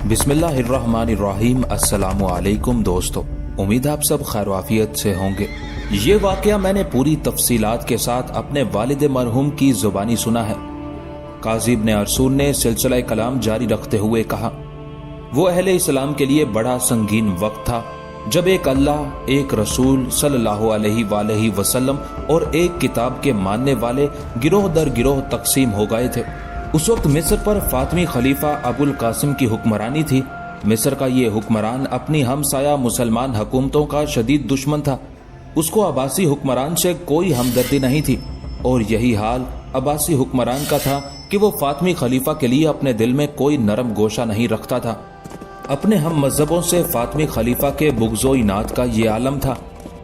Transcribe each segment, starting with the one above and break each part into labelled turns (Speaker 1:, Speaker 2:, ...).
Speaker 1: बिस्मिल्लाहिर्रहमानिर्रहीम। अस्सलामु अलैकुम दोस्तों, उम्मीद आप सब खैर वाफियत से होंगे। ये वाकया मैंने पूरी तफसीलात के साथ अपने वालिद मरहूम की जुबानी सुना है। काजी इब्न अरसून ने सिलसिला कलाम जारी रखते हुए कहा, वो अहले इस्लाम के लिए बड़ा संगीन वक्त था जब एक अल्लाह, एक रसूल सल्लल्लाहु अलैहि वसल्लम और एक किताब के मानने वाले गिरोह दर गिरोह तकसीम हो गए थे। उस वक्त मिस्र पर फातिमी खलीफा अबुल कासिम की हुक्मरानी थी। मिस्र का ये हुक्मरान अपनी हमसाया मुसलमान हुकूमतों का शदीद दुश्मन था। उसको अब्बासी हुक्मरान से कोई हमदर्दी नहीं थी और यही हाल अब्बासी हुक्मरान का था कि वो फातिमी खलीफा के लिए अपने दिल में कोई नरम गोशा नहीं रखता था। अपने हम मजहबों से फातिमी खलीफा के बुग़्ज़ो इनात का ये आलम था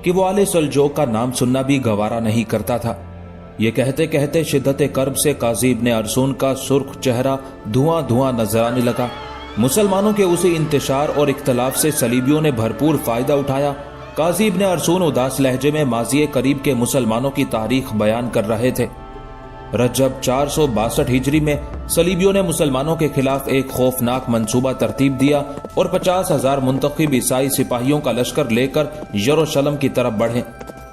Speaker 1: कि वो आले सल्जूक़ का नाम सुनना भी गवारा नहीं करता था। ये कहते कहते शिद्दत कर्ब से काजी इब्न अरसून का सुर्ख चेहरा धुआं धुआं नजर आने लगा। मुसलमानों के उसी इंतशार और इख्तलाफ से सलीबियों ने भरपूर फायदा उठाया। काजी इब्न अरसून उदास लहजे में माज़ी करीब के मुसलमानों की तारीख बयान कर रहे थे। रजब 462 हिजरी में सलीबियों ने मुसलमानों के खिलाफ एक खौफनाक मंसूबा तरतीब दिया और 50,000 मुंतखब ईसाई सिपाहियों का लश्कर लेकर यरूशलेम की तरफ बढ़े।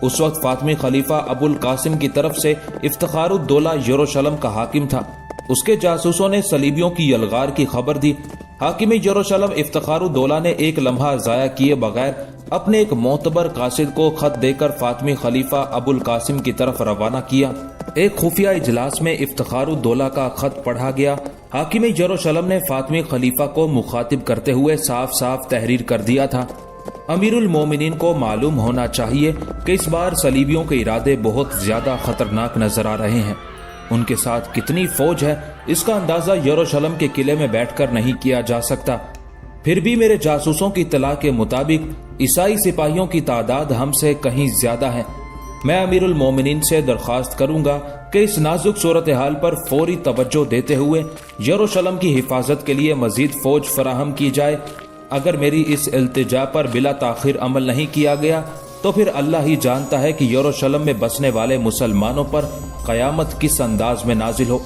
Speaker 1: उस वक्त फातिमी खलीफा अबुल कासिम की तरफ से इफ्तिखारुद्दौला यरूशलेम का हाकिम था। उसके जासूसों ने सलीबियों की यलगार की खबर दी। हाकिम यरूशलेम इफ्तिखारुद्दौला ने एक लम्हा जाया किए बगैर अपने एक मोतबर कासिद को खत देकर फातिमी खलीफा अबुल कासिम की तरफ रवाना किया। एक खुफिया इजलास में इफ्तिखारुद्दौला का खत पढ़ा गया। हाकिम यरूशलेम ने फातिमी खलीफा को मुखातिब करते हुए साफ साफ तहरीर कर दिया था, अमीरुल मोमिनीन को मालूम होना चाहिए कि इस बार सलीबियों के इरादे बहुत ज्यादा खतरनाक नजर आ रहे हैं। उनके साथ कितनी फौज है इसका अंदाजा यरूशलेम के किले में बैठकर नहीं किया जा सकता। फिर भी मेरे जासूसों की इत्तला के मुताबिक ईसाई सिपाहियों की तादाद हमसे कहीं ज्यादा है। मैं अमीरुल मोमिनीन से दरख्वास्त करूंगा कि इस नाजुक सूरत हाल पर फौरी तवज्जो देते हुए यरूशलेम की हिफाजत के लिए मजीद फौज फराहम की जाए। अगर मेरी इस इल्तिजा पर बिला ताखिर अमल नहीं किया गया तो फिर अल्लाह ही जानता है कि यरूशलेम में बसने वाले मुसलमानों पर कयामत किस अंदाज में नाजिल हो।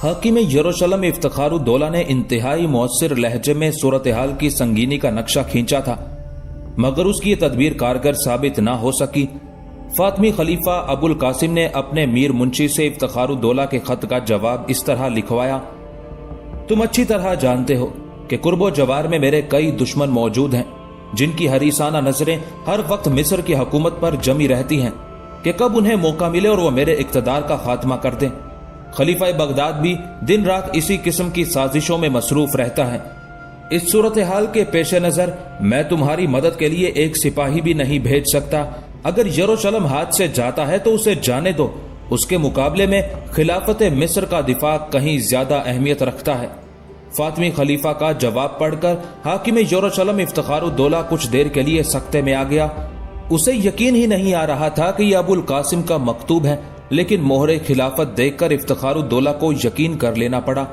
Speaker 1: हाकिम यरूशलेम इफ्तिखारुद्दौला ने इंतहाई मुअस्सिर लहजे में सूरत हाल की संगीनी का नक्शा खींचा था, मगर उसकी ये तदबीर कारगर साबित न हो सकी। फातिमी खलीफा अबुल कासिम ने अपने मीर मुंशी से इफ्तिखारुद्दौला के खत का जवाब इस तरह लिखवाया, तुम अच्छी तरह जानते हो कि कुर्बो जवार में मेरे कई दुश्मन मौजूद हैं जिनकी हरीसाना नजरें हर वक्त मिस्र की हुकूमत पर जमी रहती हैं कि कब उन्हें मौका मिले और वो मेरे इख्तदार का खात्मा कर दें। खलीफा बगदाद भी दिन रात इसी किस्म की साजिशों में मसरूफ रहता है। इस सूरत हाल के पेश नजर मैं तुम्हारी मदद के लिए एक सिपाही भी नहीं भेज सकता। अगर यरूशलेम हाथ से जाता है तो उसे जाने दो, उसके मुकाबले में खिलाफत मिस्र का दिफा कहीं ज्यादा अहमियत रखता है। फातिमी खलीफा का जवाब पढ़कर हाकिम यरूशलेम इफ्तिखारुद्दौला कुछ देर के लिए सख्ते में आ गया। उसे यकीन ही नहीं आ रहा था कि यह अबुल कासिम का मकतूब है, लेकिन मोहरे खिलाफत देखकर इफ्तिखारुद्दौला को यकीन कर लेना पड़ा।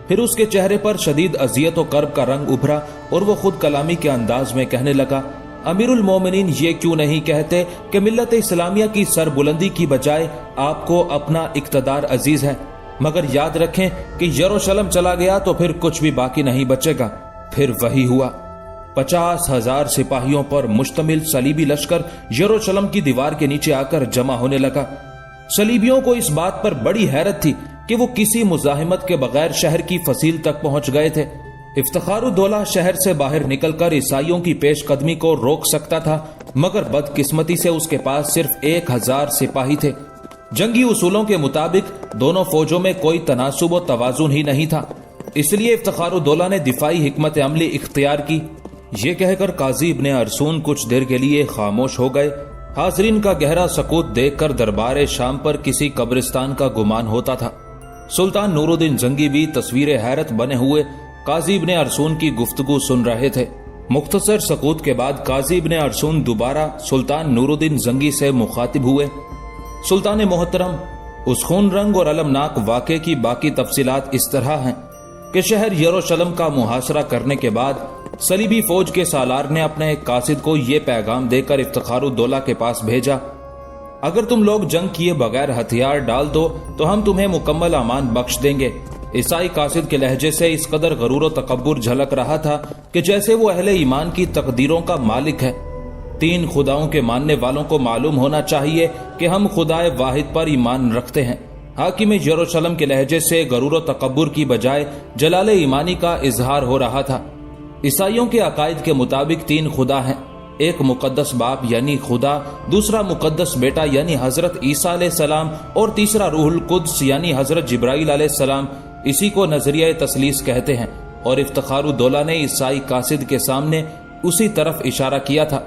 Speaker 1: फिर उसके चेहरे पर शदीद अजियत और कर्ब का रंग उभरा और वो खुद कलामी के अंदाज में कहने लगा, अमीरुल मोमिनीन ये क्यों नहीं कहते कि मिल्लत इस्लामिया की सरबुलंदी की बजाय आपको अपना इक्तदार अजीज है, मगर याद रखें कि यरूशलेम चला गया तो फिर कुछ भी बाकी नहीं बचेगा। फिर वही हुआ। 50,000 सिपाहियों पर मुश्तमिल सलीबी लश्कर यरूशलेम की दीवार के नीचे आकर जमा होने लगा। सलीबियों को इस बात पर बड़ी हैरत थी कि वो किसी मुजाहिमत के बगैर शहर की फसील तक पहुंच गए थे। इफ्तिखारुद्दौला शहर से बाहर निकलकर ईसाइयों की पेशकदमी को रोक सकता था, मगर बदकिस्मती से उसके पास सिर्फ 1000 सिपाही थे। जंगी उसूलों के मुताबिक दोनों फौजों में कोई तनासुब व तवाजुन ही नहीं था, इसलिए इफ्तिखारुद्दौला ने दिफाई हिकमत अमली इख्तियार की। ये कहकर काजी इब्न अरसून कुछ देर के लिए खामोश हो गए। हाजरीन का गहरा सकूत देखकर दरबार शाम पर किसी कब्रिस्तान का गुमान होता था। सुल्तान नूरुद्दीन जंगी भी तस्वीर हैरत बने हुए काजी इब्न अरसून की गुफ्तगू सुन रहे थे। मुख्तसर सकूत के बाद काजी इब्न अरसून दोबारा सुल्तान नूरुद्दीन जंगी से मुखातिब हुए। सुल्तान मोहतरम, उस खून रंग और अलमनाक वाक़े की बाकी तफसीलात इस तरह हैं कि शहर यरूशलेम का मुहासरा करने के बाद सलीबी फौज के सालार ने अपने एक कासिद को ये पैगाम देकर इफ्तिखारुद्दौला के पास भेजा, अगर तुम लोग जंग किए बगैर हथियार डाल दो तो हम तुम्हें मुकम्मल अमान बख्श देंगे। ईसाई कासिद के लहजे से इस कदर गरूर व तकब्बुर झलक रहा था कि जैसे वो अहले ईमान की तकदीरों का मालिक है। 3 खुदाओं के मानने वालों को मालूम होना चाहिए कि हम खुदाए वाहिद पर ईमान रखते हैं। हाकिम यरूशलेम के लहजे से गरूर व तकब्बुर की बजाय जलाल ईमानी का इजहार हो रहा था। ईसाइयों के अकायद के मुताबिक 3 खुदा हैं, एक मुकद्दस बाप यानी खुदा, दूसरा मुकद्दस बेटा यानी हजरत ईसा अलैहिस्सलाम और तीसरा रूहुल कुद्स यानी हजरत जिब्राइल अलैहिस्सलाम। इसी को नजरिया तसलीस कहते हैं और इफ्तिखारुद्दौला ने ईसाई कासिद के सामने उसी तरफ इशारा किया था।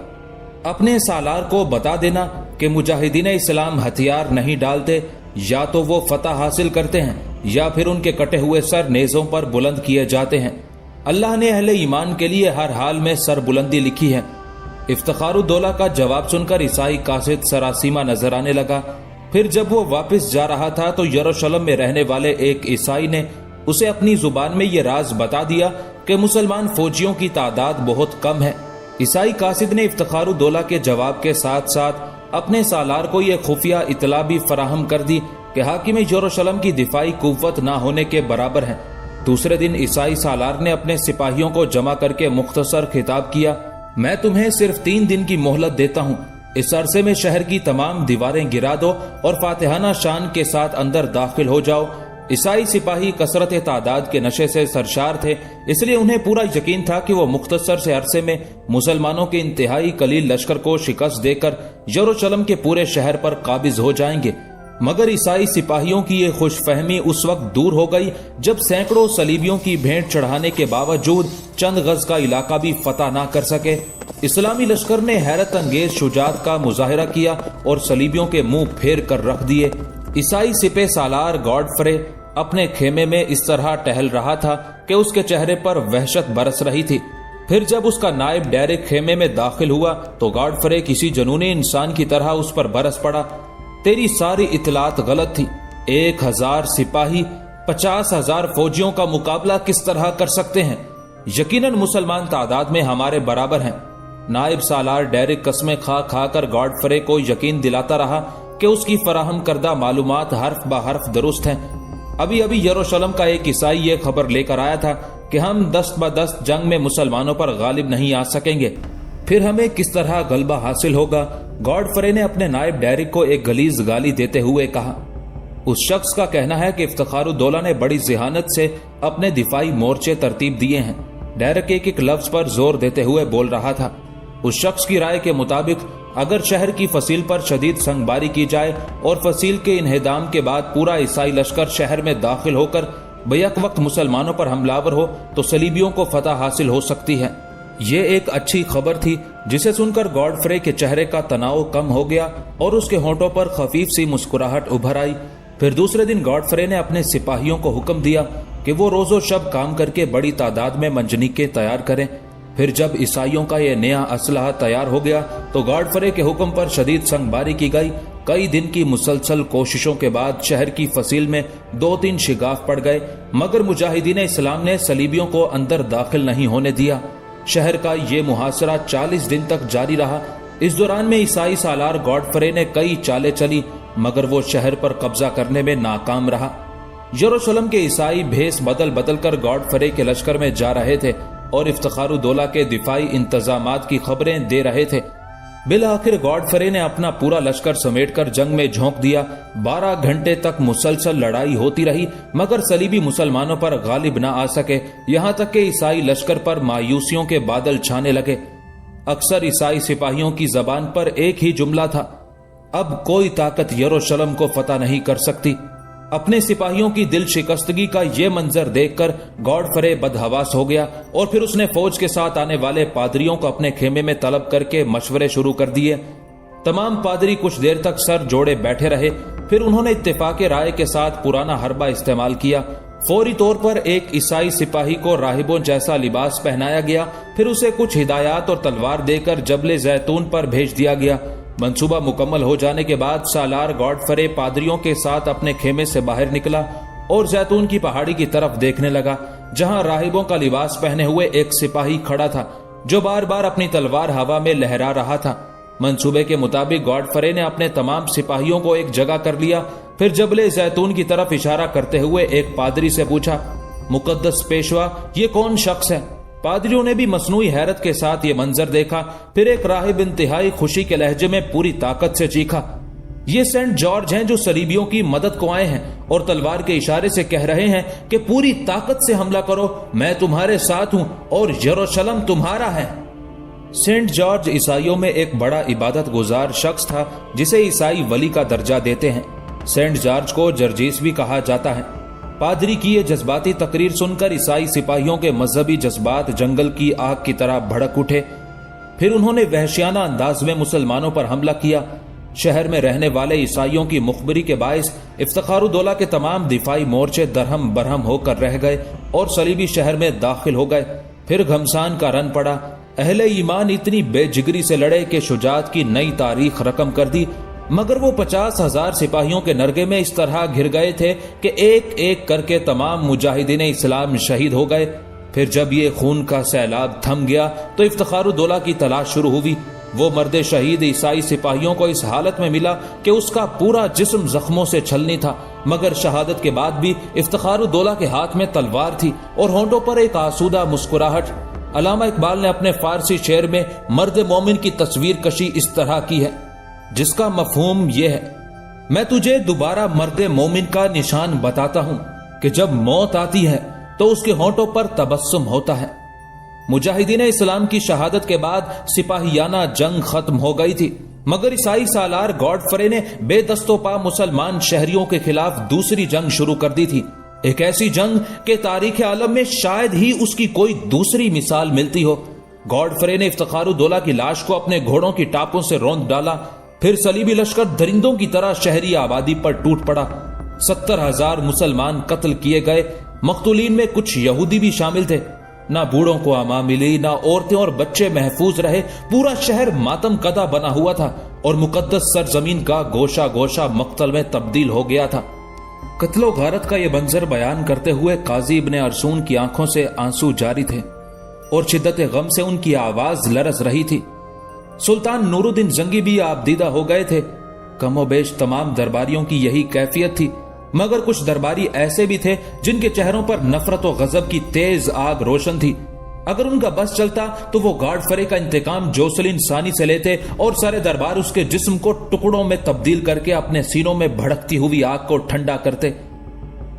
Speaker 1: अपने सालार को बता देना कि मुजाहिदीन इस्लाम हथियार नहीं डालते, या तो वो फतह हासिल करते हैं या फिर उनके कटे हुए सर नेज़ों पर बुलंद किए जाते हैं। अल्लाह ने अहले ईमान के लिए हर हाल में सर बुलंदी लिखी है। इफ्तिखारुद्दौला का जवाब सुनकर ईसाई कासिद सरासीमा नजर आने लगा। फिर जब वो वापस जा रहा था तो यरूशलेम में रहने वाले एक ईसाई ने उसे अपनी जुबान में ये राज बता दिया कि मुसलमान फौजियों की तादाद बहुत कम है। ईसाई कासिद ने इफ्तिखारुद्दौला के जवाब के साथ साथ अपने सालार को यह खुफिया इतला भी फराहम कर दी कि हाकिम यरूशलेम की दिफाई कुव्वत ना होने के बराबर है। दूसरे दिन ईसाई सालार ने अपने सिपाहियों को जमा करके मुख्तसर खिताब किया, मैं तुम्हें सिर्फ 3 दिन की मोहलत देता हूँ। इस अरसे में शहर की तमाम दीवारें गिरा दो और फातिहाना शान के साथ अंदर दाखिल हो जाओ। ईसाई सिपाही कसरत तादाद के नशे से सरशार थे, इसलिए उन्हें पूरा यकीन था कि वो मुख्तसर से अरसे में मुसलमानों के इंतहाई कलील लश्कर को शिकस्त देकर यरूशलेम के पूरे शहर पर काबिज हो जाएंगे। मगर ईसाई सिपाहियों की ये खुशफहमी उस वक्त दूर हो गई जब सैकड़ों सलीबियों की भेंट चढ़ाने के बावजूद चंद गज का इलाका भी फतह ना कर सके। इस्लामी लश्कर ने हैरत अंगेज शुजात का मुजाहिरा किया और सलीबियों के मुंह फेर कर रख दिए। ईसाई सिपे सालार गॉडफ्रे अपने खेमे में इस तरह टहल रहा था कि उसके चेहरे पर वहशत बरस रही थी। फिर जब उसका नायब डेरेक खेमे में दाखिल हुआ तो गॉडफ्रे किसी जुनूनी इंसान की तरह उस पर बरस पड़ा। तेरी सारी इतलात गलत थी। 1000 सिपाही 50,000 फौजियों का मुकाबला किस तरह कर सकते हैं? यकीनन मुसलमान तादाद में हमारे बराबर हैं। नायब सालार डेरेक कस्में खा खा कर गॉडफ्रे को यकीन दिलाता रहा कि उसकी फराहम करदा मालूमात हर्फ ब हर्फ दुरुस्त हैं। अभी अभी यरूशलेम का एक ईसाई ये खबर लेकर आया था कि हम दस्त ब दस्त जंग में मुसलमानों पर गालिब नहीं आ सकेंगे। फिर हमें किस तरह गलबा हासिल होगा? गॉडफ्रे ने अपने नायब डेरेक को एक गलीज गाली देते हुए कहा। उस शख्स का कहना है कि इफ्तिखारुद्दौला ने बड़ी ज़हानत से अपने दिफाई मोर्चे तरतीब दिए हैं। डेरेक एक एक लफ्ज पर जोर देते हुए बोल रहा था। उस शख्स की राय के मुताबिक अगर शहर की फसील पर शदीद संगबारी की जाए और फसील के इन्हेदाम के बाद पूरा ईसाई लश्कर शहर में दाखिल होकर बैक वक्त मुसलमानों पर हमलावर हो तो सलीबियों को फतह हासिल हो सकती है। ये एक अच्छी खबर थी जिसे सुनकर गॉडफ्रे के चेहरे का तनाव कम हो गया और उसके होंठों पर खफीफ सी मुस्कुराहट उभर आई। फिर दूसरे दिन गॉडफ्रे ने अपने सिपाहियों को हुक्म दिया कि वो रोजो शब काम करके बड़ी तादाद में मंजनीके तैयार करें। फिर जब ईसाइयों का यह नया असलहा तैयार हो गया तो गॉडफ्रे के हुक्म पर शदीद संगबारी की गई। कई दिन की मुसलसल कोशिशों के बाद शहर की फसील में 2-3 शिगाफ पड़ गए, मगर मुजाहिदीन इस्लाम ने सलीबियों को अंदर दाखिल नहीं होने दिया। शहर का ये मुहासरा 40 दिन तक जारी रहा। इस दौरान में ईसाई सालार गॉडफ्रे ने कई चालें चली, मगर वो शहर पर कब्जा करने में नाकाम रहा। यरूशलेम के ईसाई भेस बदल बदल कर गॉडफ्रे के लश्कर में जा रहे थे और इफ्तिखारुद्दौला के दिफाई इंतजामात की खबरें दे रहे थे। बिल आखिर गॉडफ्रे ने अपना पूरा लश्कर समेटकर जंग में झोंक दिया। 12 घंटे तक मुसलसल लड़ाई होती रही, मगर सलीबी मुसलमानों पर गालिब न आ सके। यहाँ तक कि ईसाई लश्कर पर मायूसियों के बादल छाने लगे। अक्सर ईसाई सिपाहियों की जबान पर एक ही जुमला था, अब कोई ताकत यरूशलेम को फतह नहीं कर सकती। अपने सिपाहियों की दिल शिकस्तगी का ये मंजर देखकर गॉडफ्रे बदहवास हो गया और फिर उसने फौज के साथ आने वाले पादरियों को अपने खेमे में तलब करके मशवरे शुरू कर दिए। तमाम पादरी कुछ देर तक सर जोड़े बैठे रहे। फिर उन्होंने इत्तेफाक राय के साथ पुराना हरबा इस्तेमाल किया। फौरी तौर पर एक ईसाई सिपाही को राहिबों जैसा लिबास पहनाया गया। फिर उसे कुछ हिदायत और तलवार देकर जबले जैतून पर भेज दिया गया। मंसूबा मुकम्मल हो जाने के बाद सालार गॉडफ्रे पादरियों के साथ अपने खेमे से बाहर निकला और जैतून की पहाड़ी की तरफ देखने लगा, जहां राहिबों का लिबास पहने हुए एक सिपाही खड़ा था जो बार बार अपनी तलवार हवा में लहरा रहा था। मंसूबे के मुताबिक गॉडफ्रे ने अपने तमाम सिपाहियों को एक जगह कर लिया। फिर जबले जैतून की तरफ इशारा करते हुए एक पादरी से पूछा, मुकद्दस पेशवा, ये कौन शख्स है? पादरियों ने भी मसनूई हैरत के साथ ये मंजर देखा। फिर एक राहिब इंतहाई खुशी के लहजे में पूरी ताकत से चीखा, ये सेंट जॉर्ज हैं जो सलीबियों की मदद को आए हैं और तलवार के इशारे से कह रहे हैं कि पूरी ताकत से हमला करो, मैं तुम्हारे साथ हूं और यरूशलेम तुम्हारा है। सेंट जॉर्ज ईसाइयों में एक बड़ा इबादत गुजार शख्स था जिसे ईसाई वली का दर्जा देते हैं। सेंट जॉर्ज को जर्जीस भी कहा जाता है। पादरी की ये जज्बाती तकरीर सुनकर ईसाई सिपाहियों के मजहबी जज्बात जंगल की आग की तरह भड़क उठे। फिर उन्होंने वहशियाना अंदाज में मुसलमानों पर हमला किया। शहर में रहने वाले ईसाइयों की मुखबिरी के बायस इफ्तिखारुद्दौला के तमाम दिफाई मोर्चे दरहम बरहम होकर रह गए और सलीबी शहर में दाखिल हो गए। फिर घमसान का रन पड़ा। अहले ईमान इतनी बेजिगरी से लड़े कि शुजात की नई तारीख रकम कर दी, मगर वो 50,000 सिपाहियों के नरगे में इस तरह घिर गए थे कि एक एक करके तमाम मुजाहिदीन इस्लाम शहीद हो गए। फिर जब ये खून का सैलाब थम गया तो इफ्तिखारुद्दौला की तलाश शुरू हुई। वो मर्द शहीद ईसाई सिपाहियों को इस हालत में मिला कि उसका पूरा जिस्म जख्मों से छलनी था, मगर शहादत के बाद भी इफ्तिखारुद्दौला के हाथ में तलवार थी और होंठों पर एक आसूदा मुस्कुराहट। अल्लामा इकबाल ने अपने फारसी शेर में मर्द मोमिन की तस्वीर कशी इस तरह की है, जिसका मफहूम यह है, मैं तुझे दोबारा मर्द मोमिन का निशान बताता हूं कि जब मौत आती है तो उसके होंठों पर तबस्सुम होता है। मुजाहिदीन इस्लाम की शहादत के बाद सिपाहियाना जंग खत्म हो गई थी, मगर ईसाई सालार गॉडफ्रे ने बेदस्तोपा मुसलमान शहरियों के खिलाफ दूसरी जंग शुरू कर दी थी। एक ऐसी जंग के तारीख आलम में शायद ही उसकी कोई दूसरी मिसाल मिलती हो। गॉडफ्रे ने इफ्तिखारुद्दौला की लाश को अपने घोड़ों की टापों से रौंद डाला। फिर सलीबी लश्कर दरिंदों की तरह शहरी आबादी पर टूट पड़ा। 70,000 मुसलमान कत्ल किए गए। मकतूलीन में कुछ यहूदी भी शामिल थे। ना बूढ़ों को अमा मिली, ना औरतें और बच्चे महफूज रहे। पूरा शहर मातम कदा बना हुआ था और मुकद्दस सरजमीन का गोशा गोशा मक्तल में तब्दील हो गया था। कत्लो गारत का यह मंजर बयान करते हुए काजी इब्ने अरसून की आंखों से आंसू जारी थे और शिद्दत गम से उनकी आवाज लरस रही थी। सुल्तान नूरुद्दीन जंगी भी आबदीदा हो गए थे। कमोबेश तमाम दरबारियों की यही कैफियत थी, मगर कुछ दरबारी ऐसे भी थे जिनके चेहरों पर नफरत और गजब की तेज आग रोशन थी। अगर उनका बस चलता तो वो गॉडफ्रे का इंतकाम जोसेलिन सानी से लेते और सारे दरबार उसके जिस्म को टुकड़ों में तब्दील करके अपने सीनों में भड़कती हुई आग को ठंडा करते।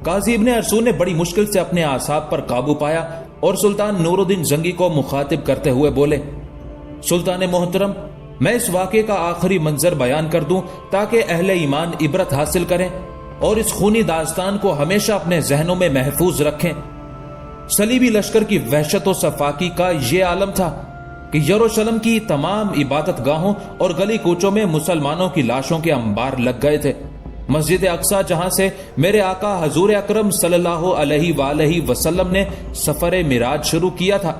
Speaker 1: काजी इब्ने अरसून ने बड़ी मुश्किल से अपने आसाब पर काबू पाया और सुल्तान नूरुद्दीन जंगी को मुखातिब करते हुए बोले, सुल्तान मोहतरम, मैं इस वाक़े का आखिरी मंजर बयान कर दूं ताकि अहले ईमान इबरत हासिल करें और इस खूनी दास्तान को हमेशा अपने जहनों में महफूज रखें। सलीबी लश्कर की वहशत और सफाकी का ये आलम था कि यरूशलेम की तमाम इबादत गाहों और गली कूचों में मुसलमानों की लाशों के अंबार लग गए थे। मस्जिद अक्सा, जहां से मेरे आका हजूर अकरम सल्लल्लाहु अलैहि वसल्लम ने सफर मिराज शुरू किया था,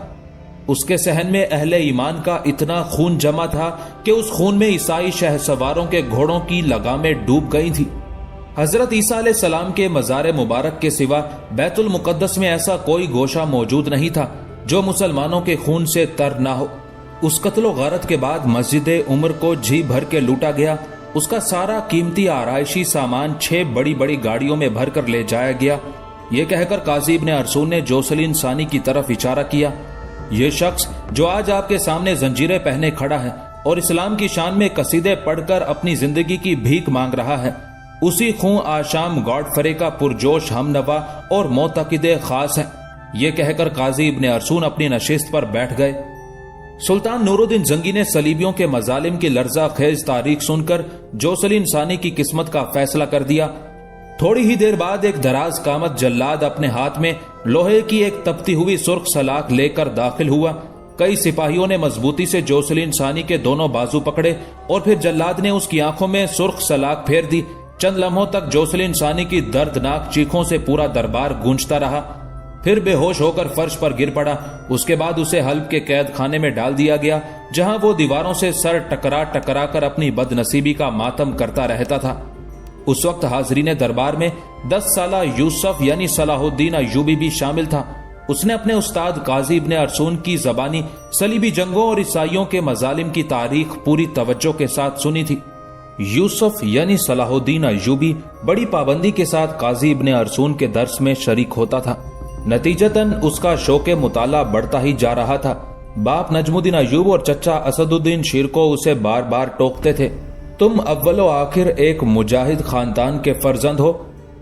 Speaker 1: उसके सहन में अहले ईमान का इतना खून जमा था कि उस खून में ईसाई शहसवारों के घोड़ों की लगामें डूब गई थी। हजरत ईसा अलैहिस्सलाम के मज़ार मुबारक के सिवा बैतुल मुकद्दस में ऐसा कोई गोशा मौजूद नहीं था जो मुसलमानों के खून से तर ना हो। उस कत्लो गारत के बाद मस्जिद उमर को जी भर के लूटा गया। उसका सारा कीमती आराइशी सामान 6 बड़ी बड़ी गाड़ियों में भर कर ले जाया गया। ये कहकर काजी इब्ने अरसून ने जोसेलिन सानी की तरफ इशारा किया। ये शख्स जो आज आपके सामने जंजीरें पहने खड़ा है और इस्लाम की शान में कसीदे पढ़कर अपनी जिंदगी की भीख मांग रहा है, उसी खूं आशाम गॉडफ्रे का पुरजोश हमनवा और मोतकिदे खास है। ये कहकर काजी इब्ने अरसून अपनी नशिस्त पर बैठ गए। सुल्तान नूरुद्दीन जंगी ने सलीबियों के मजालिम की लर्जा खेज तारीख सुनकर जोसेलिन सानी की किस्मत का फैसला कर दिया। थोड़ी ही देर बाद एक दराज कामत जल्लाद अपने हाथ में लोहे की एक तपती हुई सुर्ख सलाख लेकर दाखिल हुआ। कई सिपाहियों ने मजबूती से जोसेलिन सानी के दोनों बाजू पकड़े और फिर जल्लाद ने उसकी आंखों में सुर्ख सलाख फेर दी। चंद लम्हों तक जोसेलिन सानी की दर्दनाक चीखों से पूरा दरबार गूंजता रहा। फिर बेहोश होकर फर्श पर गिर पड़ा। उसके बाद उसे हल्ब के कैद खाने में डाल दिया गया, जहां वो दीवारों से सर टकरा टकरा कर अपनी बदनसीबी का मातम करता रहता था। उस वक्त हाजरीन दरबार में 10 साला यूसुफ यानी सलाहुद्दीन अय्यूबी भी शामिल था। उसने अपने उस्ताद काजी इब्ने अरसून की जबानी सलीबी जंगों और ईसाइयों के मजालिम की तारीख पूरी तवज्जो के साथ सुनी थी। यूसुफ यानी सलाहुद्दीन अय्यूबी बड़ी पाबंदी के साथ काजी इब्ने अरसून के दर्स में शरीक होता था। नतीजतन उसका शौक़े मुताला बढ़ता ही जा रहा था। बाप नजमुद्दीन अय्यूब और चचा असदुद्दीन शिरको उसे बार बार टोकते थे, तुम अव्वलो आखिर एक मुजाहिद खानदान के फर्जंद हो,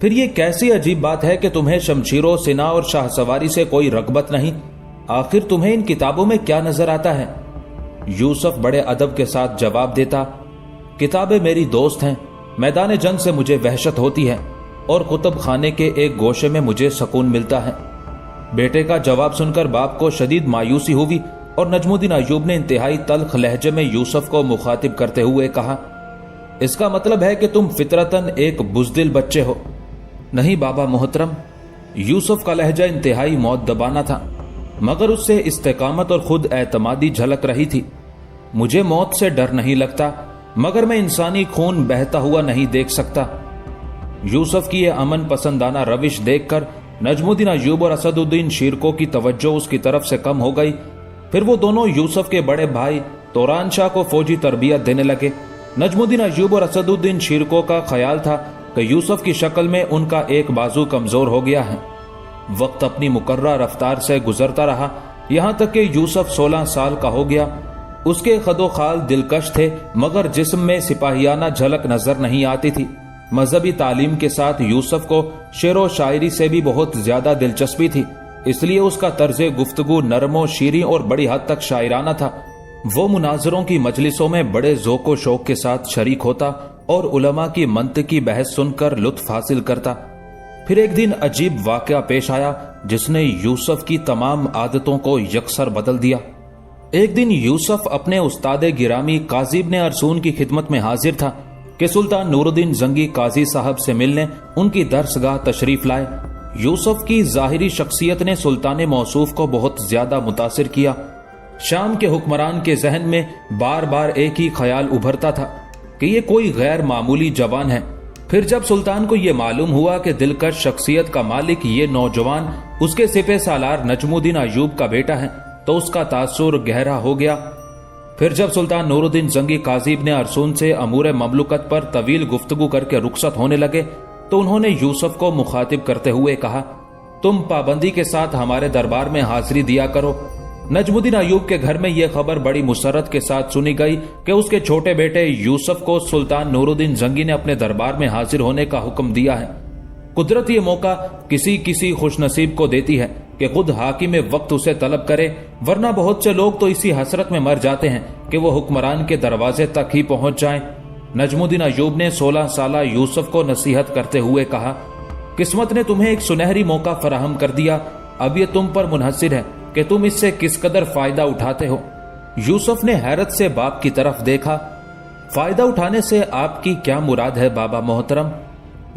Speaker 1: फिर ये कैसी अजीब बात है कि तुम्हें शमशीरों, सिना और शाहसवारी से कोई रगबत नहीं, आखिर तुम्हें इन किताबों में क्या नजर आता है? यूसुफ बड़े अदब के साथ जवाब देता, किताबें मेरी दोस्त हैं, मैदान जंग से मुझे वहशत होती है और कुतुब खाने के एक गोशे में मुझे सुकून मिलता है। बेटे का जवाब सुनकर बाप को शदीद मायूसी हुई और नजमुद्दीन अय्यूब ने इंतहाई तल्ख लहजे में यूसुफ को मुखातिब करते हुए कहा, इसका मतलब है कि तुम फितरतन एक बुज़दिल बच्चे हो। नहीं बाबा मोहतरम। यूसुफ का लहजा इंतहाई मौदबाना था, मगर उससे इस्तेकामत और खुद एतमादी झलक रही थी। मुझे मौत से डर नहीं लगता, मगर मैं इंसानी खून बहता हुआ नहीं देख सकता। यूसुफ की यह अमन पसंदाना रविश देखकर नजमुद्दीन अय्यूब और असदुद्दीन शिरको की तवज्जो उसकी तरफ से कम हो गई। फिर वो दोनों यूसुफ के बड़े भाई तोरान शाह को फौजी तरबियत देने लगे। नजमुद्दीन अय्यूब और असदुद्दीन शिरको का ख्याल था कि यूसुफ की शक्ल में उनका एक बाजू कमजोर हो गया है। वक्त अपनी मुकर्रर रफ्तार से गुजरता रहा, यहाँ तक कि यूसुफ 16 साल का हो गया। उसके खदो खाल दिलकश थे, मगर जिस्म में सिपाहियाना झलक नजर नहीं आती थी। मजहबी तालीम के साथ यूसुफ को शेरो शायरी से भी बहुत ज्यादा दिलचस्पी थी, इसलिए उसका तर्ज गुफ्तगू नरमो शीरी और बड़ी हद तक शायराना था। वो मुनाजरों की मजलिसों में बड़े ज़ौक़ व शौक के साथ शरीक होता और उलमा की मंतकी बहस सुनकर लुत्फ हासिल करता। फिर एक दिन अजीब वाक़या पेश आया जिसने यूसुफ की तमाम आदतों को यकसर बदल दिया। एक दिन यूसुफ अपने उस्ताद गिरामी काजी इब्ने अरसून की खिदमत में हाजिर था कि सुल्तान नूरुद्दीन जंगी काजी साहब से मिलने उनकी दरसगाह तशरीफ लाए। यूसुफ की जाहिरी शख्सियत ने सुल्तान मौसूफ को बहुत ज्यादा मुतासिर किया। शाम के हुक्मरान के जहन में बार बार एक ही ख्याल उभरता था कि ये कोई गैर मामूली जवान है। फिर जब सुल्तान को यह मालूम हुआ कि दिलकश शख्सियत का मालिक ये नौजवान उसके सिपह सालार नजमुद्दीन अय्यूब का बेटा है, तो उसका तासुर गहरा हो गया। फिर जब सुल्तान नूरुद्दीन जंगी काजी इब्ने अरसून से अमूर ममलुकत पर तवील गुफ्तगू करके रुखसत होने लगे, तो उन्होंने यूसुफ को मुखातिब करते हुए कहा, तुम पाबंदी के साथ हमारे दरबार में हाजिरी दिया करो। नजमुद्दीन अय्यूब के घर में यह खबर बड़ी मुसरत के साथ सुनी गई कि उसके छोटे बेटे यूसुफ को सुल्तान नूरुद्दीन जंगी ने अपने दरबार में हाजिर होने का हुक्म दिया है। कुदरत ये मौका किसी किसी खुशनसीब को देती है कि खुद हाकिम वक्त उसे तलब करे, वरना बहुत से लोग तो इसी हसरत में मर जाते हैं कि वो हुक्मरान के दरवाजे तक ही पहुंच जाएं। नजमुद्दीन अय्यूब ने 16 साला यूसुफ को नसीहत करते हुए कहा, किस्मत ने तुम्हें एक सुनहरी मौका फराहम कर दिया, अब ये तुम पर मुनहसिर है कि तुम इससे किस कदर फायदा उठाते हो। यूसुफ ने हैरत से बाप की तरफ देखा। फायदा उठाने से आपकी क्या मुराद है बाबा मोहतरम?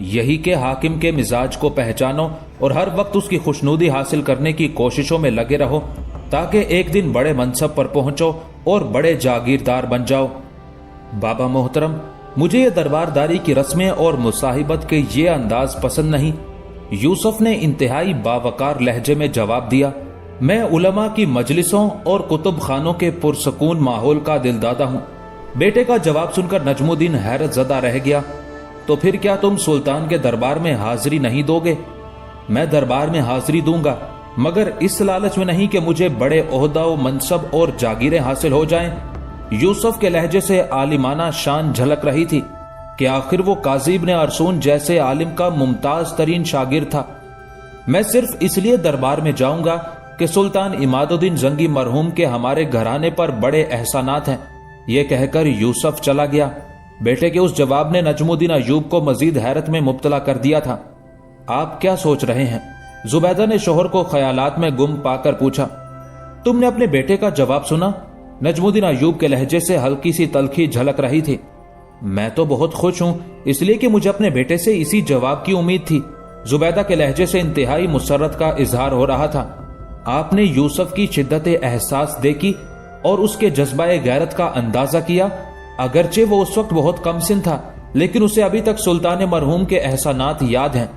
Speaker 1: यही कि हाकिम के मिजाज को पहचानो और हर वक्त उसकी खुशनुदी हासिल करने की कोशिशों में लगे रहो, ताकि एक दिन बड़े मनसब पर पहुंचो और बड़े जागीरदार बन जाओ। बाबा मोहतरम, मुझे ये दरबारदारी की रस्में और मुसाहिबत के ये अंदाज पसंद नहीं। यूसुफ ने इंतहाई बावकार लहजे में जवाब दिया, मैं उलमा की मजलिसों और कुतुब खानों के पुरसकून माहौल का दिलदादा हूँ। बेटे का जवाब सुनकर नजमुद्दीन हैरत ज़दा रह गया। तो फिर क्या तुम सुल्तान के दरबार में हाजिरी नहीं दोगे? मैं दरबार में हाजिरी दूंगा, मगर इस लालच में नहीं कि मुझे बड़े ओहदा व मनसब और जागीरें हासिल हो जाएं। यूसुफ के लहजे से आलिमाना शान झलक रही थी कि आखिर वो काजी इब्ने अरसून जैसे आलिम का मुमताज तरीन शागिर्द था। मैं सिर्फ इसलिए दरबार में जाऊंगा कि सुल्तान इमादुद्दीन जंगी मरहूम के हमारे घराने पर बड़े एहसानात हैं। ये कहकर यूसुफ चला गया। बेटे के उस जवाब ने नजमुद्दीन अय्यूब को मजीद हैरत में मुब्तला कर दिया था। आप क्या सोच रहे हैं? जुबैदा ने शोहर को ख्यालात में गुम पाकर पूछा। तुमने अपने बेटे का जवाब सुना? नजमुद्दीन अय्यूब के लहजे से हल्की सी तलखी झलक रही थी। मैं तो बहुत खुश हूं, इसलिए कि मुझे अपने बेटे से इसी जवाब की उम्मीद थी। जुबैदा के लहजे से इंतहाई मुसर्रत का इजहार हो रहा था। आपने यूसुफ की शिद्दत एहसास देखी और उसके जज्बाए गैरत का अंदाजा किया। अगरचे वो उस वक्त बहुत कम सिन था, लेकिन उसे अभी तक सुल्तान मरहूम के एहसानात याद हैं।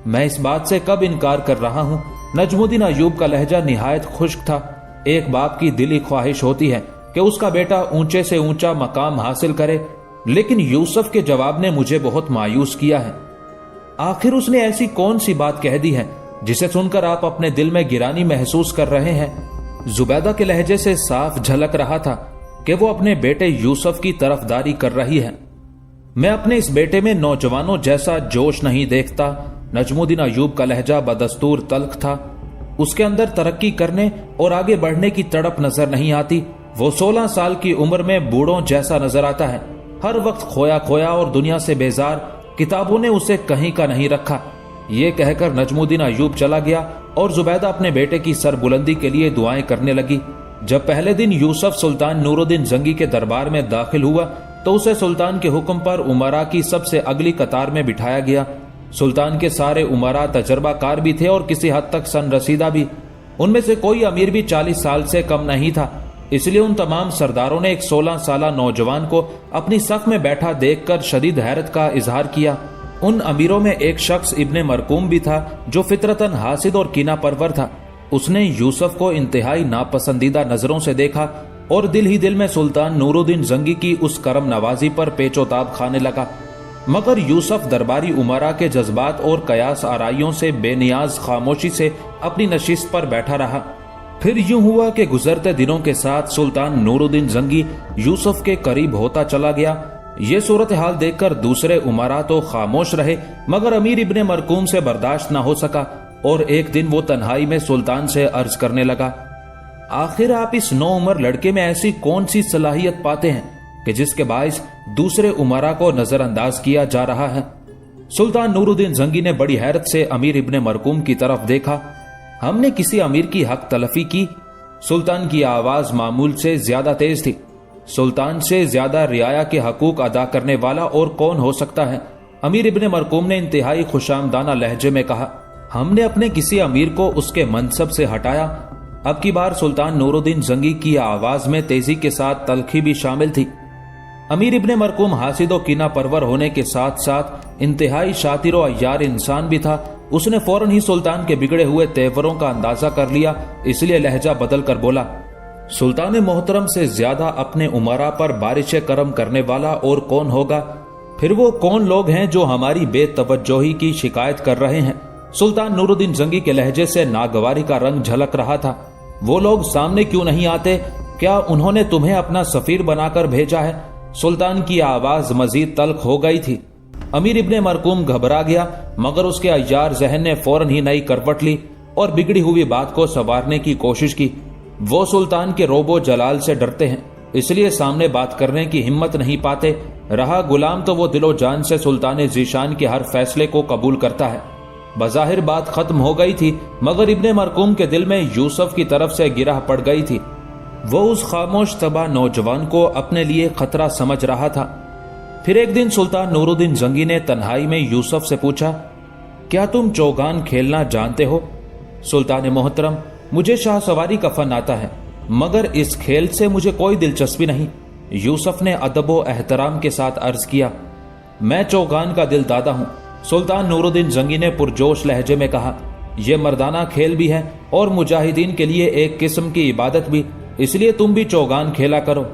Speaker 1: मैं इस बात से कब इनकार कर रहा हूँ। नजमुद्दीन अय्यूब का लहजा निहायत खुश्क था। एक बाप की दिली ख्वाहिश होती है कि उसका बेटा ऊंचे से ऊंचा मकाम हासिल करे, लेकिन यूसुफ के जवाब ने मुझे बहुत मायूस किया है। आखिर उसने ऐसी कौन सी बात कह दी है जिसे सुनकर आप अपने दिल में गिरानी महसूस कर रहे हैं? जुबैदा के लहजे से साफ झलक रहा था कि वो अपने बेटे यूसुफ की तरफदारी कर रही है। मैं अपने इस बेटे में नौजवानों जैसा जोश नहीं देखता। नजमुद्दीन अय्यूब का लहजा बदस्तूर तल्ख था। उसके अंदर तरक्की करने और आगे बढ़ने की तड़प नजर नहीं आती। वो 16 साल की उम्र में बूढ़ों जैसा नजर आता है, हर वक्त खोया खोया और दुनिया से बेजार। किताबों ने उसे कहीं का नहीं रखा। ये कहकर नजमुद्दीन अय्यूब चला गया और जुबैदा अपने बेटे की सरबुलंदी के लिए दुआएं करने लगी। जब पहले दिन यूसुफ सुल्तान नूरुद्दीन जंगी के दरबार में दाखिल हुआ तो उसे सुल्तान के हुक्म पर उमरा की सबसे अगली कतार में बिठाया गया। सुल्तान के सारे उमरा तजर्बाकार भी थे और किसी हद तक सनरसीदा भी। उनमें से कोई अमीर भी 40 साल से कम नहीं था। इसलिए उन तमाम सरदारों ने एक 16 साल नौजवान को अपनी सफ में बैठा देखकर शदीद हैरत का इजहार किया। उन अमीरों में एक शख्स इब्ने मरकूम भी था जो फितरतन हासिद और कीना परवर था। उसने यूसुफ को इंतहाई नापसंदीदा नजरों से देखा और दिल ही दिल में सुल्तान नूरुद्दीन जंगी की उस करम नवाजी पर पेचोताब खाने लगा। मगर यूसुफ दरबारी उमरा के जज्बात और कयास आराइयों से बेनियाज खामोशी से अपनी नशिस्त पर बैठा रहा। फिर यूं हुआ कि गुजरते दिनों के साथ सुल्तान नूरुद्दीन जंगी यूसुफ के करीब होता चला गया। ये सूरत हाल देखकर दूसरे उमरा तो खामोश रहे, मगर अमीर इब्ने मरकूम से बर्दाश्त न हो सका और एक दिन वो तन्हाई में सुल्तान से अर्ज करने लगा, आखिर आप इस नौ उम्र लड़के में ऐसी कौन सी सलाहियत पाते हैं कि जिसके बाइस दूसरे उमरा को नजरअंदाज किया जा रहा है? सुल्तान नूरुद्दीन जंगी ने बड़ी हैरत से अमीर इब्ने मरकूम की तरफ देखा। हमने किसी अमीर की हक तलफी की? सुल्तान की आवाज मामूल से ज्यादा तेज थी। सुल्तान से ज्यादा रियाया के हकूक अदा करने वाला और कौन हो सकता है? अमीर इब्ने मरकूम ने इंतहाई खुशामदाना लहजे में कहा, हमने अपने किसी अमीर को उसके मनसब से हटाया। अब की बार सुल्तान नूरुद्दीन जंगी की आवाज में तेजी के साथ तलखी भी शामिल थी। अमीर इब्ने मरकूम हासिद और कीना परवर होने के साथ साथ इंतहाई शातिर और अय्यार इंसान भी था। उसने फौरन ही सुल्तान के बिगड़े हुए तेवरों का अंदाजा कर लिया, इसलिए लहजा बदल कर बोला, सुल्तान मोहतरम से ज्यादा अपने उमरा पर बारिश करम करने वाला और कौन होगा? फिर वो कौन लोग हैं जो हमारी बेतवज्जोही की शिकायत कर रहे हैं? सुल्तान नूरुद्दीन जंगी के लहजे से नागवारी का रंग झलक रहा था। वो लोग सामने क्यों नहीं आते? क्या उन्होंने तुम्हें अपना सफीर बनाकर भेजा है? सुल्तान की आवाज मजीद तल्ख हो गई थी। अमीर इब्ने मरकूम घबरा गया, मगर उसके अय्यार जहन ने फौरन ही नई करवट ली और बिगड़ी हुई बात को संवारने की कोशिश की। वो सुल्तान के रोबो जलाल से डरते हैं, इसलिए सामने बात करने की हिम्मत नहीं पाते। रहा गुलाम तो वो दिलो जान से सुल्तान जीशान के हर फैसले को कबूल करता है। बज़ाहिर बात खत्म हो गई थी, मगर इब्ने मरकूम के दिल में यूसुफ की तरफ से गिरह पड़ गई थी। वो उस खामोश तबाह नौजवान को अपने लिए खतरा समझ रहा था। फिर एक दिन सुल्तान नूरुद्दीन जंगी ने तन्हाई में यूसुफ से पूछा, क्या तुम चौगान खेलना जानते हो? सुल्तान मोहतरम, मुझे शाह सवारी का फन आता है, मगर इस खेल से मुझे कोई दिलचस्पी नहीं। यूसुफ ने अदब एहतराम के साथ अर्ज किया, मैं चौगान का दिल दादा हूँ। सुल्तान नूरुद्दीन जंगी ने पुरजोश लहजे में कहा, यह मर्दाना खेल भी है और मुजाहिदीन के लिए एक किस्म की इबादत भी, इसलिए तुम भी चौगान खेला करो।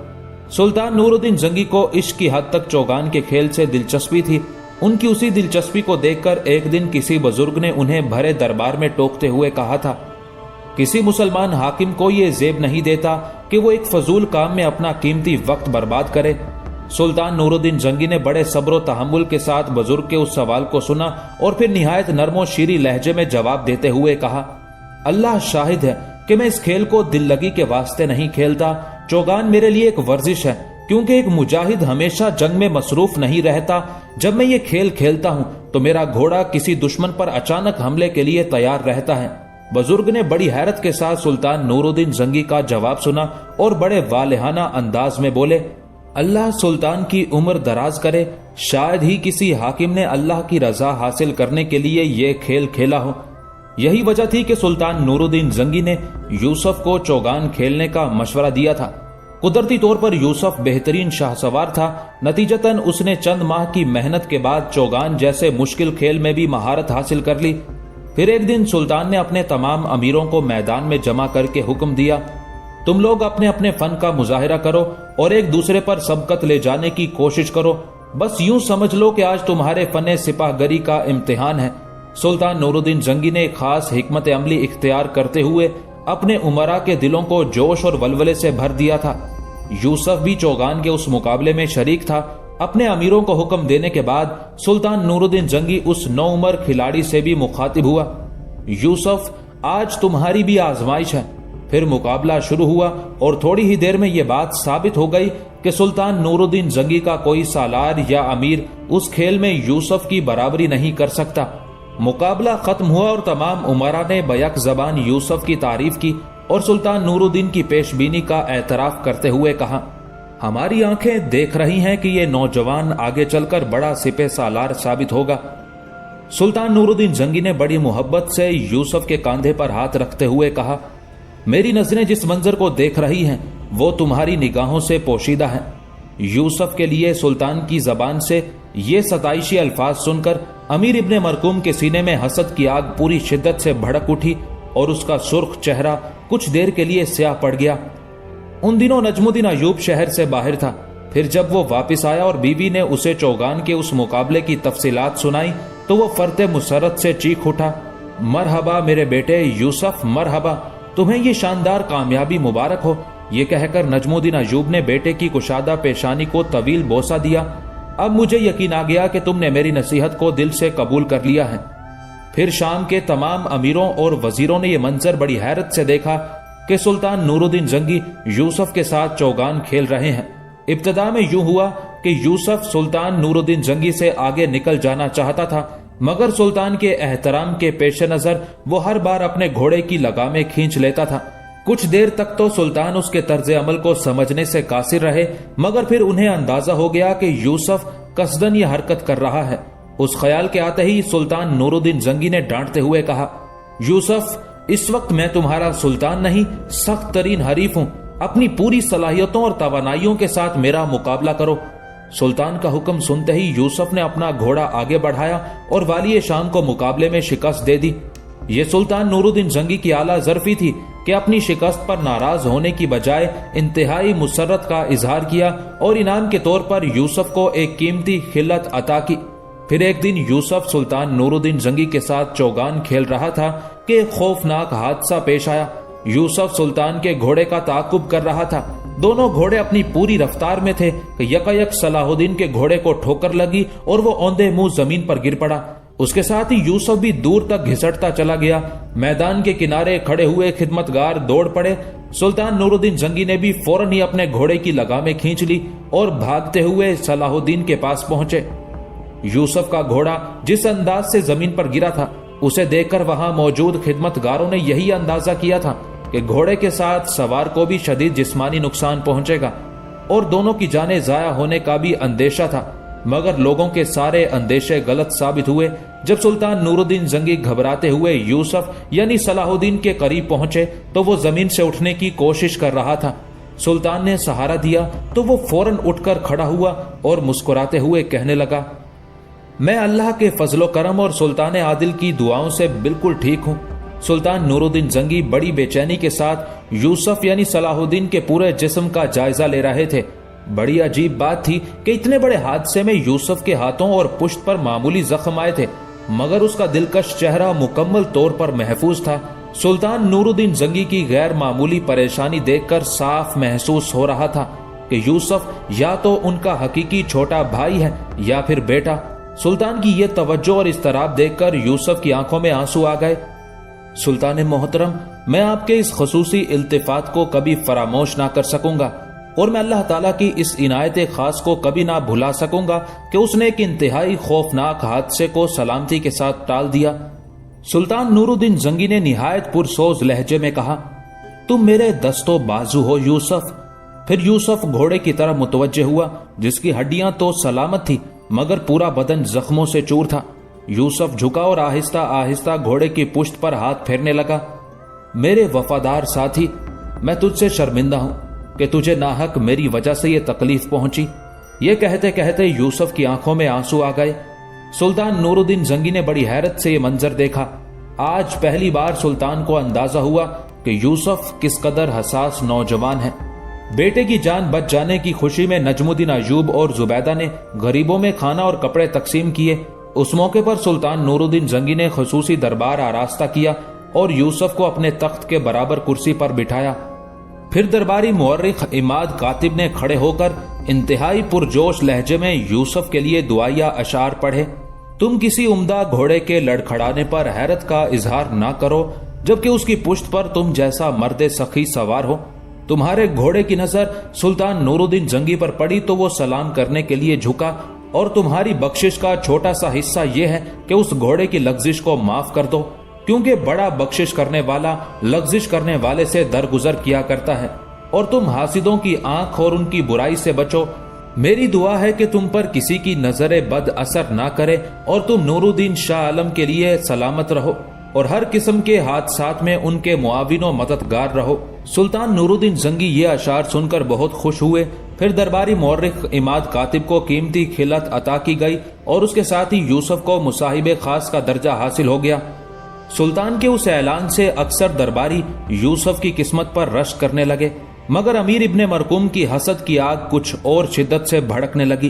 Speaker 1: सुल्तान नूरुद्दीन जंगी को इश्क की हद तक चौगान के खेल से दिलचस्पी थी। उनकी उसी दिलचस्पी को देखकर एक दिन किसी बुजुर्ग ने उन्हें भरे दरबार में टोकते हुए कहा था, किसी मुसलमान हाकिम को ये जेब नहीं देता कि वो एक फजूल काम में अपना कीमती वक्त बर्बाद करे। सुल्तान नूरुद्दीन जंगी ने बड़े सब्र तहम्मुल के साथ बुजुर्ग के उस सवाल को सुना और फिर निहायत नर्मो शीरी लहजे में जवाब देते हुए कहा, अल्लाह शाहिद है कि मैं इस खेल को दिल लगी के वास्ते नहीं खेलता। चौगान मेरे लिए एक वर्जिश है, क्योंकि एक मुजाहिद हमेशा जंग में मसरूफ नहीं रहता। जब मैं ये खेल खेलता हूँ तो मेरा घोड़ा किसी दुश्मन पर अचानक हमले के लिए तैयार रहता है। बुजुर्ग ने बड़ी हैरत के साथ सुल्तान नूरुद्दीन जंगी का जवाब सुना और बड़े वालेहाना अंदाज में बोले, अल्लाह सुल्तान की उम्र दराज करे। शायद ही किसी हाकिम ने अल्लाह की रजा हासिल करने के लिए ये खेल खेला हो। यही वजह थी कि सुल्तान नूरुद्दीन जंगी ने यूसुफ को चौगान खेलने का मशवरा दिया था। कुदरती तौर पर यूसुफ बेहतरीन शाहसवार था। नतीजतन उसने चंद माह की मेहनत के बाद चौगान जैसे मुश्किल खेल में भी महारत हासिल कर ली। फिर एक दिन सुल्तान ने अपने तमाम अमीरों को मैदान में जमा करके हुक्म दिया, तुम लोग अपने अपने फन का मुजाहिरा करो और एक दूसरे पर सबकत ले जाने की कोशिश करो। बस यूं समझ लो कि आज तुम्हारे फन सिपाहगरी का इम्तिहान है। सुल्तान नूरुद्दीन जंगी ने खास हिकमत अमली इख्तियार करते हुए अपने उमरा के दिलों को जोश और वलवले से भर दिया था। यूसुफ भी चौगान के उस मुकाबले में शरीक था। अपने अमीरों को हुक्म देने के बाद सुल्तान नूरुद्दीन जंगी उस नौउमर खिलाड़ी से भी मुखातिब हुआ। यूसुफ, आज तुम्हारी भी आजमाइश है। फिर मुकाबला शुरू हुआ और थोड़ी ही देर में यह बात साबित हो गई कि सुल्तान नूरुद्दीन जंगी का कोई सालार या अमीर उस खेल में यूसुफ की बराबरी नहीं कर सकता। मुकाबला खत्म हुआ और तमाम उमरा ने बैक जबान यूसुफ की तारीफ की और सुल्तान नूरुद्दीन की पेशबीनी का एतराफ करते हुए कहा, हमारी आंखें देख रही हैं कि यह नौजवान आगे चलकर बड़ा सिपह सालार साबित होगा। सुल्तान नूरुद्दीन जंगी ने बड़ी मोहब्बत से यूसुफ के कांधे पर हाथ रखते हुए कहा, मेरी नजरें जिस मंजर को देख रही हैं वो तुम्हारी निगाहों से पोशीदा है। यूसुफ के लिए सुल्तान की जबान से ये सताइशी अल्फाज सुनकर अमीर इब्ने मरकूम के सीने में हसद की आग पूरी शिद्दत से भड़क उठी और उसका सुर्ख चेहरा कुछ देर के लिए स्याह पड़ गया। उन दिनों नजमुद्दीन अयूब शहर से बाहर था। फिर जब वो वापस आया और बीवी ने उसे चौगान के उस मुकाबले की तफसीलात सुनाई तो वो फरते मुसरत से चीख उठा, मरहबा मेरे बेटे यूसुफ, मरहबा, तुम्हें ये शानदार कामयाबी मुबारक हो। ये कहकर नजमुद्दीन अयूब ने बेटे की कुशादा पेशानी को तवील बोसा दिया। अब मुझे यकीन आ गया कि तुमने मेरी नसीहत को दिल से कबूल कर लिया है। फिर शाम के तमाम अमीरों और वजीरों ने यह मंजर बड़ी हैरत से देखा कि सुल्तान नूरुद्दीन जंगी यूसुफ के साथ चौगान खेल रहे हैं। इब्तदा में यूं हुआ कि यूसुफ सुल्तान नूरुद्दीन जंगी से आगे निकल जाना चाहता था, मगर सुल्तान के एहतराम के पेश नजर वो हर बार अपने घोड़े की लगामें खींच लेता था। कुछ देर तक तो सुल्तान उसके तर्ज अमल को समझने से कासिर रहे, मगर फिर उन्हें अंदाजा हो गया कि यूसुफ कसदन ये हरकत कर रहा है। उस ख्याल के आते ही सुल्तान नूरुद्दीन जंगी ने डांटते हुए कहा, यूसुफ, इस वक्त मैं तुम्हारा सुल्तान नहीं, सख्त तरीन हरीफ हूँ। अपनी पूरी सलाहियतों और तवानाइयों के साथ मेरा मुकाबला करो। सुल्तान का हुक्म सुनते ही यूसुफ ने अपना घोड़ा आगे बढ़ाया और वाली शाम को मुकाबले में शिकस्त दे दी। ये सुल्तान नूरुद्दीन जंगी की आला ज़र्फी थी कि अपनी शिकस्त पर नाराज होने की बजाय इंतहाई मुसर्रत का इजहार किया और इनाम के तौर पर यूसुफ को एक कीमती खिल्लत अता की। फिर एक दिन यूसुफ सुल्तान नूरुद्दीन जंगी के साथ चौगान खेल रहा था कि एक खौफनाक हादसा पेश आया। यूसुफ सुल्तान के घोड़े का ताकुब कर रहा था। दोनों घोड़े अपनी पूरी रफ्तार में थे कि यकायक सलाहुद्दीन के घोड़े को ठोकर लगी और वो औंधे मुंह जमीन पर गिर पड़ा। उसके साथ ही यूसुफ भी दूर तक घिसटता चला गया। मैदान के किनारे खड़े हुए खिदमतगार दौड़ पड़े। सुल्तान नूरुद्दीन जंगी ने भी फौरन ही अपने घोड़े की लगामें खींच ली और भागते हुए सलाहुद्दीन के पास पहुंचे। यूसुफ का घोड़ा जिस अंदाज से जमीन पर गिरा था, उसे देखकर वहां मौजूद खिदमतगारों ने यही अंदाजा किया था कि घोड़े के साथ सवार को भी शदीद जिस्मानी नुकसान पहुंचेगा और दोनों की जानें जाया होने का भी अंदेशा था। मगर लोगों के सारे अंदेशे गलत साबित हुए। जब सुल्तान नूरुद्दीन जंगी घबराते हुए यूसुफ यानी सलाहुद्दीन के करीब पहुंचे तो वो जमीन से उठने की कोशिश कर रहा था। सुल्तान ने सहारा दिया तो वो फौरन उठकर खड़ा हुआ और मुस्कुराते हुए कहने लगा, मैं अल्लाह के फजलो करम और सुल्तान आदिल की दुआओं से बिल्कुल ठीक हूँ। सुल्तान नूरुद्दीन जंगी बड़ी बेचैनी के साथ यूसुफ यानी सलाहुद्दीन के पूरे जिस्म का जायजा ले रहे थे। बड़ी अजीब बात थी कि इतने बड़े हादसे में यूसुफ के हाथों और पुश्त पर मामूली जख्म आए थे, मगर उसका दिलकश चेहरा मुकम्मल तौर पर महफूज था। सुल्तान नूरुद्दीन जंगी की गैर मामूली परेशानी देखकर साफ महसूस हो रहा था कि यूसुफ या तो उनका हकीकी छोटा भाई है या फिर बेटा। सुल्तान की यह तवज्जो और इस्तराब देखकर यूसुफ की आंखों में आंसू आ गए। सुल्तान मोहतरम, मैं आपके इस खसूसी इल्तिफात को कभी फरामोश ना कर सकूंगा और मैं अल्लाह ताला की इस इनायत खास को कभी ना भुला सकूंगा कि उसने एक इंतहाई खौफनाक हादसे को सलामती के साथ टाल दिया। सुल्तान नूरुद्दीन जंगी ने निहायत पुरसोज लहजे में कहा, तुम मेरे दस्तो बाजू हो यूसुफ। फिर यूसुफ घोड़े की तरफ मुतवज्जे हुआ, जिसकी हड्डियां तो सलामत थी मगर पूरा बदन जख्मों से चूर था। यूसुफ झुका और आहिस्ता आहिस्ता घोड़े की पुश्त पर हाथ फेरने लगा। मेरे वफादार साथी, मैं तुझसे शर्मिंदा हूं कि तुझे नाहक मेरी वजह से ये तकलीफ पहुंची। ये कहते कहते यूसुफ की आंखों में आंसू आ गए। सुल्तान नूरुद्दीन जंगी ने बड़ी हैरत से ये मंजर देखा। आज पहली बार सुल्तान को अंदाजा हुआ کہ یوسف کس قدر حساس نوجوان ہے۔ بیٹے کی جان بچ جانے کی خوشی میں نجم الدین ایوب اور زبیدہ نے غریبوں میں کھانا اور کپڑے تقسیم کیے۔ اس موقع پر سلطان نور الدین زنگی نے خصوصی دربار آراستہ کیا اور یوسف کو اپنے تخت کے برابر کرسی پر بٹھایا۔ پھر درباری مورخ عماد کاتب نے کھڑے ہو کر انتہائی پرجوش لہجے میں یوسف کے لیے دعائیہ اشعار پڑھے۔ تم کسی عمدہ گھوڑے کے لڑکھڑانے پر حیرت کا اظہار نہ کرو، جبکہ اس کی پشت پر تم جیسا مرد سخی سوار ہو۔ تمہارے گھوڑے کی نظر سلطان نور الدین زنگی پر پڑی تو وہ سلام کرنے کے لیے جھکا، اور تمہاری بخشش کا چھوٹا سا حصہ یہ ہے کہ اس گھوڑے کی لغزش کو معاف کر دو، کیونکہ بڑا بخشش کرنے والا لغزش کرنے والے سے درگزر کیا کرتا ہے، اور تم حاسدوں کی آنکھ اور ان کی برائی سے بچو۔ میری دعا ہے کہ تم پر کسی کی نظر بد اثر نہ کرے، اور تم نور الدین شاہ عالم کے لیے سلامت رہو، اور ہر قسم کے حادثات میں ان کے معاون و مددگار رہو۔ سلطان نور الدین زنگی یہ اشعار سن کر بہت خوش ہوئے۔ پھر درباری مورخ عماد کاتب کو قیمتی خلعت عطا کی گئی، اور اس کے ساتھ ہی یوسف کو مصاحب خاص کا درجہ حاصل ہو گیا۔ سلطان کے اس اعلان سے اکثر درباری یوسف کی قسمت پر رشک کرنے لگے، مگر امیر ابن مرقوم کی حسد کی آگ کچھ اور شدت سے بھڑکنے لگی۔